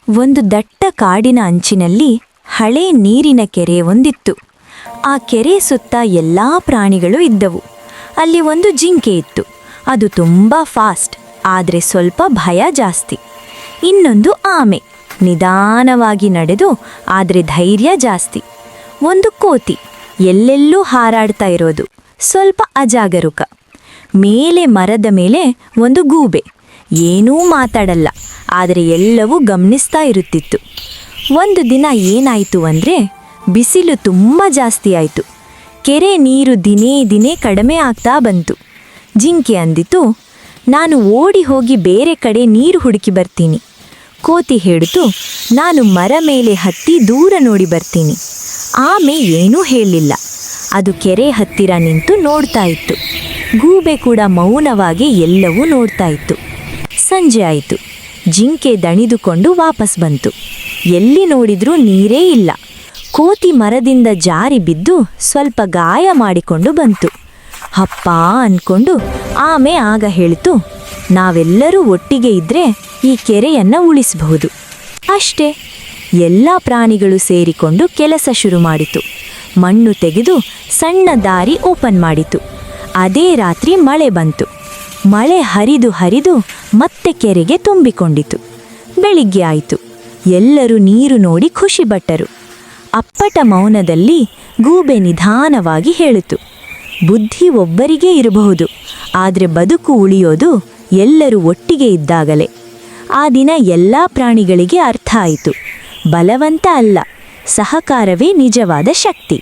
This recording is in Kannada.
ಒಂದು ದಟ್ಟ ಕಾಡಿನ ಅಂಚಿನಲ್ಲಿ ಹಳೆ ನೀರಿನ ಕೆರೆ ಒಂದಿತ್ತು. ಆ ಕೆರೆ ಸುತ್ತ ಎಲ್ಲಾ ಪ್ರಾಣಿಗಳು ಇದ್ದವು. ಅಲ್ಲಿ ಒಂದು ಜಿಂಕೆ ಇತ್ತು. ಅದು ತುಂಬಾ ಫಾಸ್ಟ್, ಆದರೆ ಸ್ವಲ್ಪ ಭಯ ಜಾಸ್ತಿ. ಇನ್ನೊಂದು ಆಮೆ, ನಿಧಾನವಾಗಿ ನಡೆದು ಆದರೆ ಧೈರ್ಯ ಜಾಸ್ತಿ. ಒಂದು ಕೋತಿ, ಎಲ್ಲೆಲ್ಲೂ ಹಾರಾಡ್ತಾ ಇರೋದು, ಸ್ವಲ್ಪ ಅಜಾಗರೂಕ. ಮೇಲೆ ಮರದ ಮೇಲೆ ಒಂದು ಗೂಬೆ, ಏನೂ ಮಾತಾಡಲ್ಲ, ಆದರೆ ಎಲ್ಲವೂ ಗಮನಿಸ್ತಾ ಇರುತ್ತಿತ್ತು. ಒಂದು ದಿನ ಏನಾಯಿತು ಅಂದರೆ, ಬಿಸಿಲು ತುಂಬ ಜಾಸ್ತಿ ಆಯಿತು. ಕೆರೆ ನೀರು ದಿನೇ ದಿನೇ ಕಡಿಮೆ ಆಗ್ತಾ ಬಂತು. ಜಿಂಕೆ ಅಂದಿತು, ನಾನು ಓಡಿ ಹೋಗಿ ಬೇರೆ ಕಡೆ ನೀರು ಹುಡುಕಿ ಬರ್ತೀನಿ. ಕೋತಿ ಹೇಳಿತು, ನಾನು ಮರ ಮೇಲೆ ಹತ್ತಿ ದೂರ ನೋಡಿ ಬರ್ತೀನಿ. ಆಮೆ ಏನೂ ಹೇಳಲಿಲ್ಲ, ಅದು ಕೆರೆ ಹತ್ತಿರ ನಿಂತು ನೋಡ್ತಾ ಇತ್ತು. ಗೂಬೆ ಕೂಡ ಮೌನವಾಗಿ ಎಲ್ಲವೂ ನೋಡ್ತಾ ಇತ್ತು. ಸಂಜೆ ಆಯಿತು. ಜಿಂಕೆ ದಣಿದುಕೊಂಡು ವಾಪಸ್ ಬಂತು. ಎಲ್ಲಿ ನೋಡಿದ್ರೂ ನೀರೇ ಇಲ್ಲ. ಕೋತಿ ಮರದಿಂದ ಜಾರಿ ಬಿದ್ದು ಸ್ವಲ್ಪ ಗಾಯ ಮಾಡಿಕೊಂಡು ಬಂತು. ಅಪ್ಪ ಅನ್ಕೊಂಡು ಆಮೆ ಆಗ ಹೇಳಿತು, ನಾವೆಲ್ಲರೂ ಒಟ್ಟಿಗೆ ಇದ್ರೆ ಈ ಕೆರೆಯನ್ನ ಉಳಿಸಬಹುದು. ಅಷ್ಟೇ, ಎಲ್ಲ ಪ್ರಾಣಿಗಳು ಸೇರಿಕೊಂಡು ಕೆಲಸ ಶುರು ಮಾಡಿತು. ಮಣ್ಣು ತೆಗೆದು ಸಣ್ಣ ದಾರಿ ಓಪನ್ ಮಾಡಿತು. ಅದೇ ರಾತ್ರಿ ಮಳೆ ಬಂತು. ಮಳೆ ಹರಿದು ಹರಿದು ಮತ್ತೆ ಕೆರೆಗೆ ತುಂಬಿಕೊಂಡಿತು. ಬೆಳಿಗ್ಗೆ ಆಯಿತು. ಎಲ್ಲರೂ ನೀರು ನೋಡಿ ಖುಷಿಪಟ್ಟರು. ಅಪ್ಪಟ ಮೌನದಲ್ಲಿ ಗೂಬೆ ನಿಧಾನವಾಗಿ ಹೇಳಿತು, ಬುದ್ಧಿ ಒಬ್ಬರಿಗೇ ಇರಬಹುದು, ಆದರೆ ಬದುಕು ಉಳಿಯೋದು ಎಲ್ಲರೂ ಒಟ್ಟಿಗೆ ಇದ್ದಾಗಲೇ. ಆ ದಿನ ಎಲ್ಲ ಪ್ರಾಣಿಗಳಿಗೆ ಅರ್ಥ ಆಯಿತು, ಬಲವಂತ ಅಲ್ಲ, ಸಹಕಾರವೇ ನಿಜವಾದ ಶಕ್ತಿ.